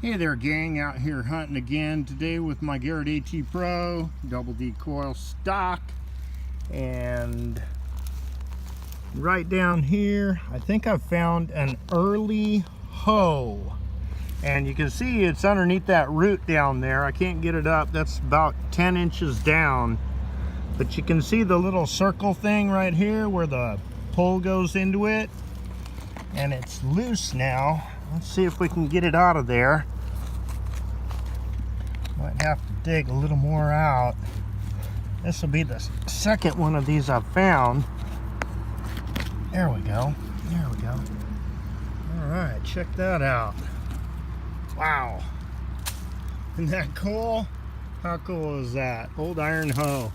Hey there gang, out here hunting again today with my Garrett AT Pro double D coil stock. And right down here I think I've found an early hoe, and you can see it's underneath that root down there. I can't get it up, that's about 10 inches down, but you can see the little circle thing right here where the pole goes into it, and it's loose now. Let's see if we can get it out of there. Might have to dig a little more out. This will be the second one of these I've found. There we go. There we go. All right, check that out. Wow. Isn't that cool? How cool is that? Old iron hoe.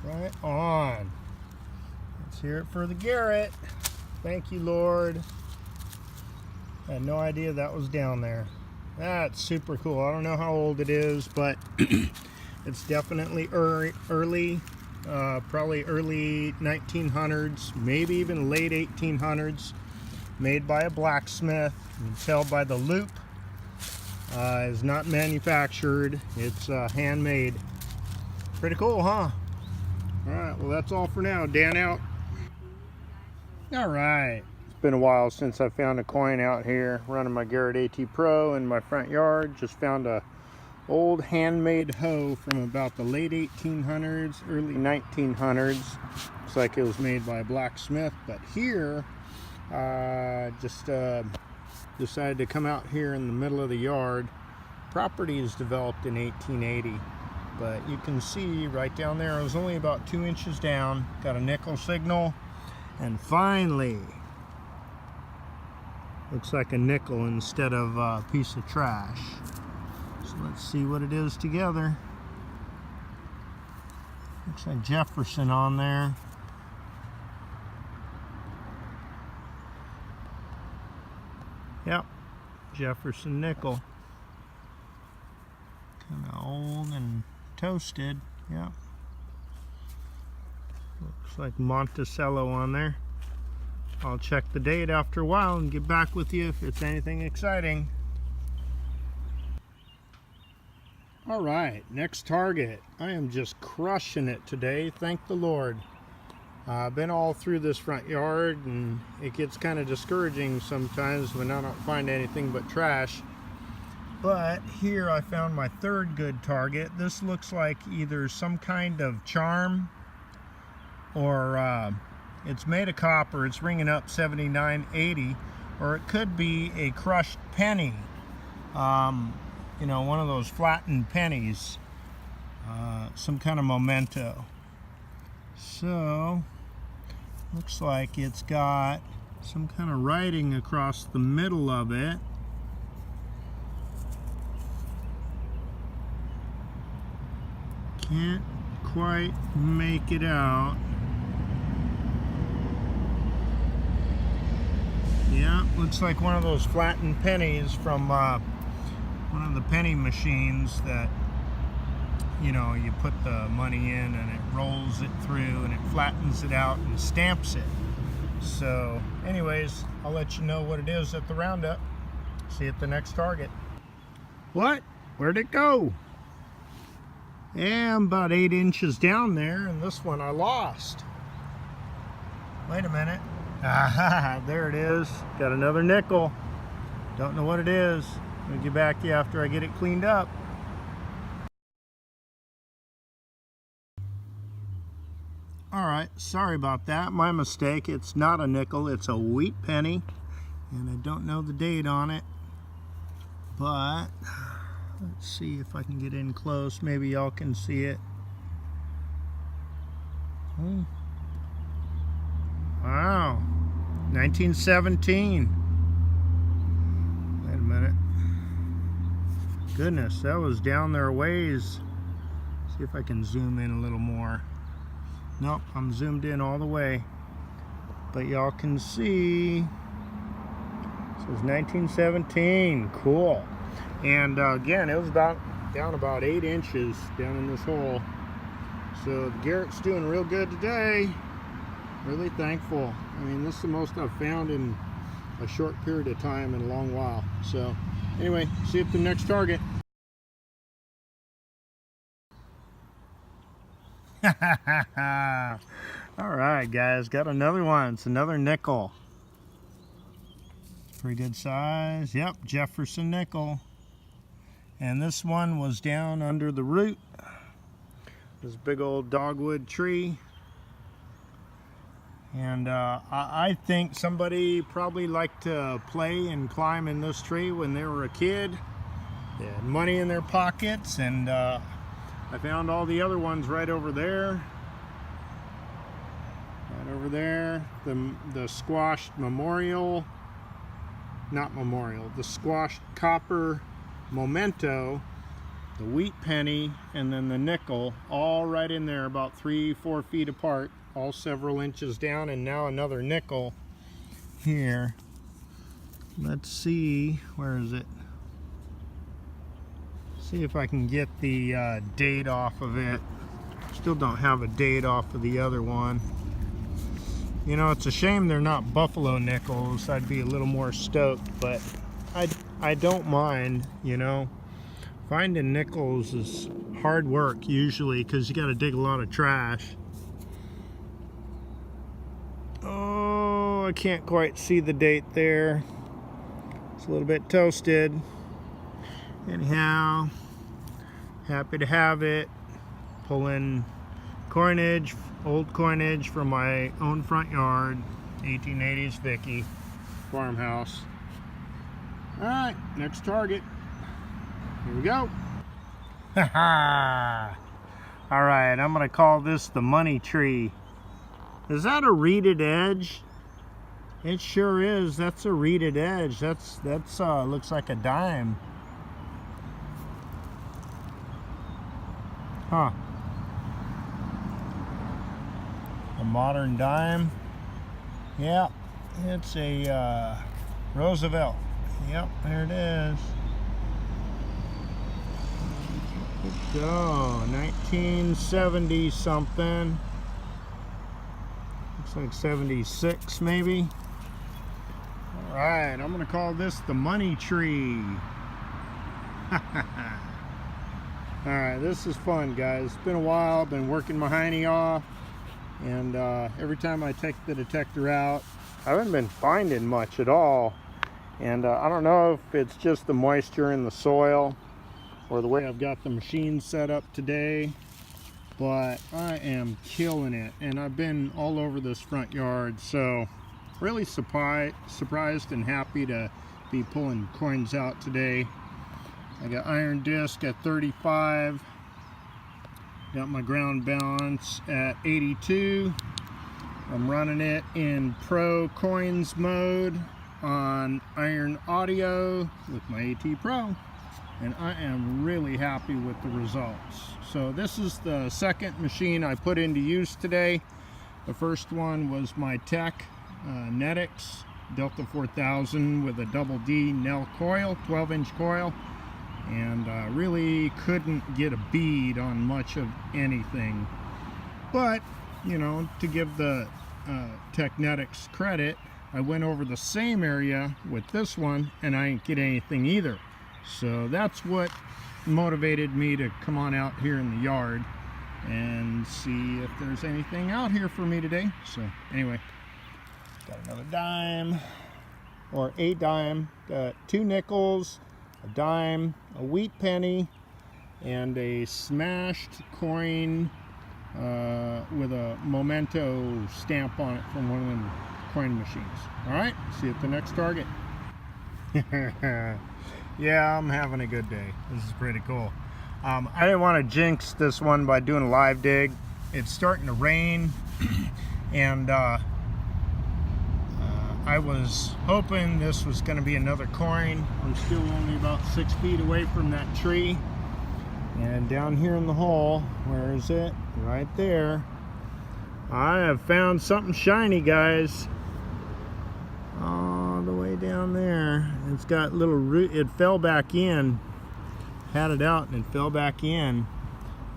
Right on. Let's hear it for the Garrett. Thank you, Lord. I had no idea that was down there. That's super cool. I don't know how old it is, but it's definitely early, probably early 1900s, maybe even late 1800s. Made by a blacksmith. You can tell by the loop. It's not manufactured. It's handmade. Pretty cool, huh? All right, well that's all for now. Dan out. All right. It's been a while since I found a coin out here running my Garrett AT Pro in my front yard. Just found a old handmade hoe from about the late 1800s, early 1900s. Looks like it was made by a blacksmith, but here just decided to come out here in the middle of the yard. Property is developed in 1880, but you can see right down there it was only about 2 inches down. Got a nickel signal, and finally looks like a nickel instead of a piece of trash. So let's see what it is together. Looks like Jefferson on there. Yep, Jefferson nickel. Kind of old and toasted. Yep. Looks like Monticello on there. I'll check the date after a while and get back with you if it's anything exciting. All right, next target. I am just crushing it today, thank the Lord. I've been all through this front yard, and it gets kind of discouraging sometimes when I don't find anything but trash. But here I found my third good target. This looks like either some kind of charm, or it's made of copper. It's ringing up 79.80, or it could be a crushed penny. You know, one of those flattened pennies, some kind of memento. So looks like it's got some kind of writing across the middle of it. Can't quite make it out. Yeah, looks like one of those flattened pennies from one of the penny machines that, you know, you put the money in and it rolls it through and it flattens it out and stamps it. So anyways, I'll let you know what it is at the roundup. See you at the next target. What? Where'd it go? Yeah, I'm about 8 inches down there, and this one I lost. Wait a minute. Aha, there it is. Got another nickel. Don't know what it is. I'll get back to you after I get it cleaned up. Alright, sorry about that. My mistake. It's not a nickel, it's a wheat penny. And I don't know the date on it. But let's see if I can get in close. Maybe y'all can see it. Oh. Wow. 1917. Wait a minute. Goodness, that was down there a ways. See if I can zoom in a little more. Nope, I'm zoomed in all the way. But y'all can see. This is 1917. Cool. And again, it was down about 8 inches down in this hole. So the Garrett's doing real good today. Really thankful. I mean, this is the most I've found in a short period of time in a long while. So anyway, see you at the next target. All right, guys, got another one. It's another nickel. Pretty good size. Yep, Jefferson nickel. And this one was down under the root. This big old dogwood tree. And I think somebody probably liked to play and climb in this tree when they were a kid. They had money in their pockets, and I found all the other ones right over there. Right over there. The squashed memorial. Not memorial. The squashed copper memento. The wheat penny, and then the nickel, all right in there, about 3-4 feet apart, all several inches down. And now another nickel here. Let's see, where is it? See if I can get the date off of it. Still don't have a date off of the other one. You know, it's a shame they're not buffalo nickels. I'd be a little more stoked, but I don't mind, you know. Finding nickels is hard work usually because you got to dig a lot of trash. Oh, I can't quite see the date there. It's a little bit toasted. Anyhow, happy to have it. Pulling coinage, old coinage from my own front yard. 1880s Vicky farmhouse. All right, next target. Here we go. All right, I'm gonna call this the money tree. Is that a reeded edge? It sure is. That's a reeded edge. That's looks like a dime. Huh. A modern dime. Yeah, it's a Roosevelt. Yep, there it is. Let's go. 1970 something. Looks like 76 maybe. All right, I'm gonna call this the money tree. All right, this is fun, guys. It's been a while. I've been working my hiney off, and every time I take the detector out, I haven't been finding much at all. And I don't know if it's just the moisture in the soil or the way I've got the machine set up today, but I am killing it. And I've been all over this front yard, so really surprised and happy to be pulling coins out today. I got iron disc at 35, got my ground balance at 82. I'm running it in Pro Coins mode on iron audio with my AT Pro, and I am really happy with the results. So this is the second machine I put into use today. The first one was my Tech Netics Delta 4000 with a double D Nell coil, 12-inch coil, and really couldn't get a bead on much of anything. But you know, to give the Technetics credit, I went over the same area with this one and I didn't get anything either. So that's what motivated me to come on out here in the yard and see if there's anything out here for me today. So anyway, got another dime, or a dime, got 2 nickels, a dime, a wheat penny, and a smashed coin with a memento stamp on it from one of them coin machines. All right, see you at the next target. Yeah, I'm having a good day. This is pretty cool. I didn't want to jinx this one by doing a live dig. It's starting to rain, and I was hoping this was going to be another coin. I'm still only about 6 feet away from that tree. And down here in the hole, where is it? Right there. I have found something shiny, guys. All the way down there. It's got little root. It fell back in. Had it out and it fell back in.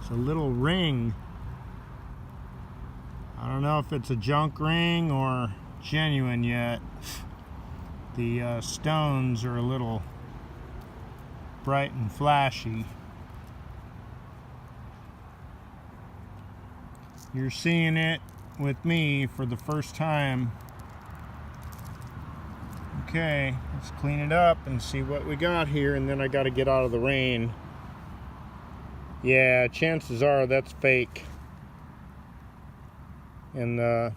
It's a little ring. I don't know if it's a junk ring or genuine yet. The stones are a little bright and flashy. You're seeing it with me for the first time. Okay, let's clean it up and see what we got here, and then I got to get out of the rain. Yeah, chances are that's fake. And oh,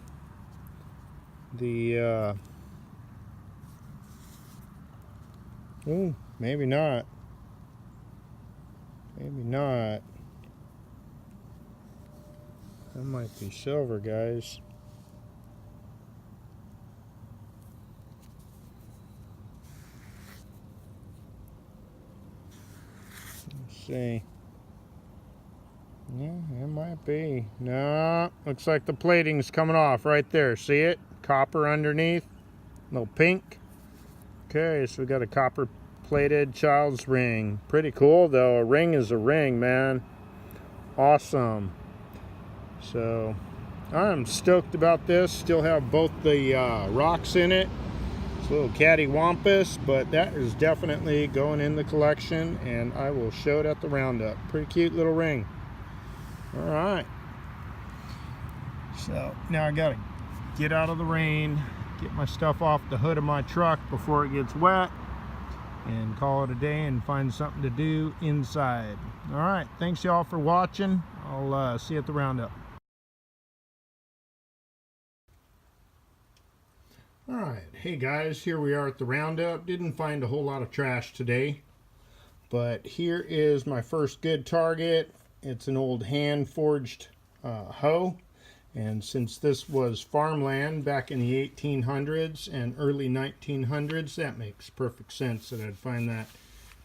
maybe not. Maybe not. That might be silver, guys. Let's see. Yeah, it might be. No, looks like the plating's coming off right there. See it? Copper underneath. Little pink. Okay, so we got a copper plated child's ring. Pretty cool though. A ring is a ring, man. Awesome. So I'm stoked about this. Still have both the rocks in it. It's a little cattywampus, but that is definitely going in the collection, and I will show it at the roundup. Pretty cute little ring. All right. So now I gotta get out of the rain, get my stuff off the hood of my truck before it gets wet, and call it a day and find something to do inside. All right, thanks y'all for watching. I'll see you at the roundup. All right, hey guys, here we are at the roundup. Didn't find a whole lot of trash today, but here is my first good target. It's an old hand forged hoe, and since this was farmland back in the 1800s and early 1900s, that makes perfect sense that I'd find that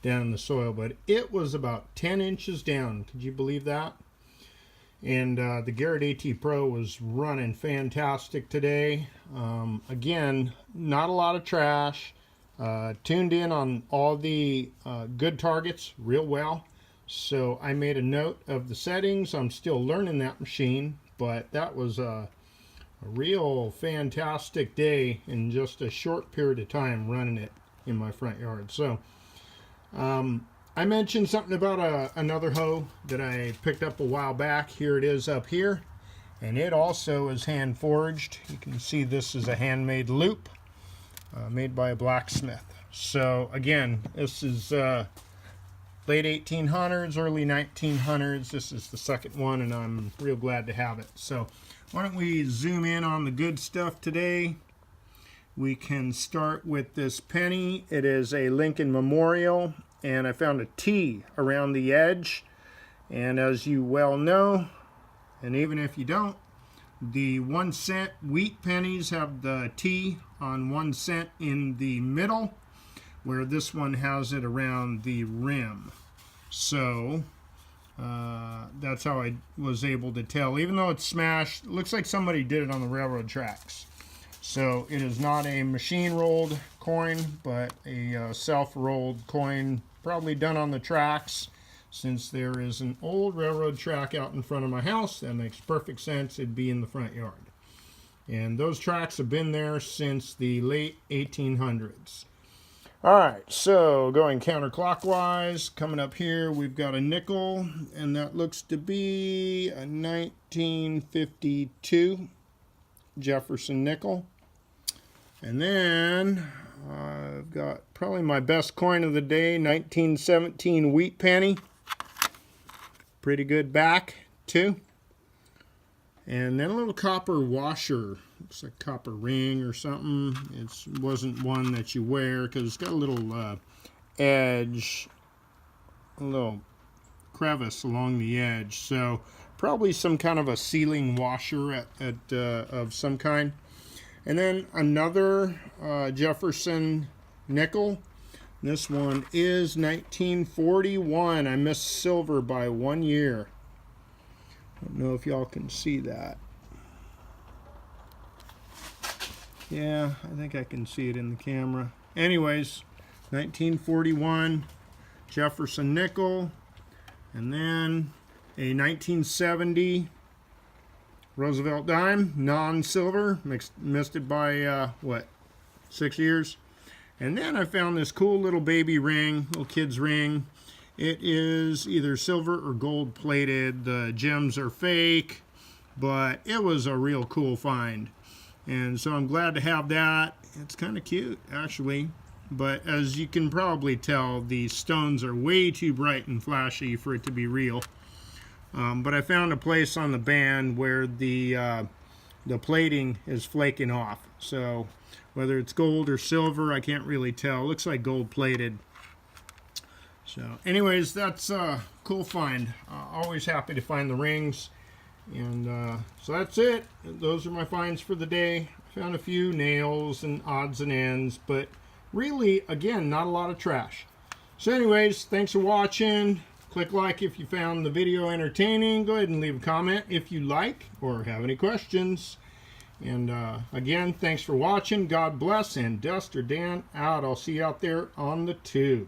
down in the soil. But it was about 10 inches down. Could you believe that? And the Garrett AT Pro was running fantastic today. Again, not a lot of trash. Tuned in on all the good targets real well. So I made a note of the settings. I'm still learning that machine, but that was a real fantastic day in just a short period of time running it in my front yard. So I mentioned something about another hoe that I picked up a while back. Here it is up here, and it also is hand forged. You can see this is a handmade loop made by a blacksmith. So again, this is late 1800s, early 1900s. This is the second one, and I'm real glad to have it. So why don't we zoom in on the good stuff today. We can start with this penny. It is a Lincoln Memorial, and I found a T around the edge. And as you well know, and even if you don't, the 1 cent wheat pennies have the T on 1 cent in the middle, where this one has it around the rim. So that's how I was able to tell. Even though it's smashed, it looks like somebody did it on the railroad tracks. So it is not a machine rolled coin, but a self-rolled coin, probably done on the tracks. Since there is an old railroad track out in front of my house, that makes perfect sense. It'd be in the front yard. And those tracks have been there since the late 1800s. All right, so going counterclockwise, coming up here, we've got a nickel, and that looks to be a 1952 Jefferson nickel. And then I've got probably my best coin of the day, 1917 wheat penny. Pretty good back, too. And then a little copper washer. Looks like copper ring or something. It wasn't one that you wear because it's got a little edge, a little crevice along the edge. So probably some kind of a sealing washer of some kind. And then another Jefferson nickel. This one is 1941. I missed silver by 1 year. I don't know if y'all can see that. Yeah, I think I can see it in the camera. Anyways, 1941 Jefferson nickel. And then a 1970 Roosevelt dime, non-silver. Missed it by, 6 years. And then I found this cool little baby ring, little kid's ring. It is either silver or gold plated. The gems are fake, but it was a real cool find. And so I'm glad to have that. It's kind of cute, actually. But as you can probably tell, the stones are way too bright and flashy for it to be real. But I found a place on the band where the plating is flaking off. So whether it's gold or silver, I can't really tell. It looks like gold plated. So anyways, that's a cool find. Always happy to find the rings. And so that's it. Those are my finds for the day. Found a few nails and odds and ends, but really, again, not a lot of trash. So anyways, thanks for watching. Click like if you found the video entertaining. Go ahead and leave a comment if you like or have any questions. And again, thanks for watching. God bless, and Dust or Dan out. I'll see you out there on the tube.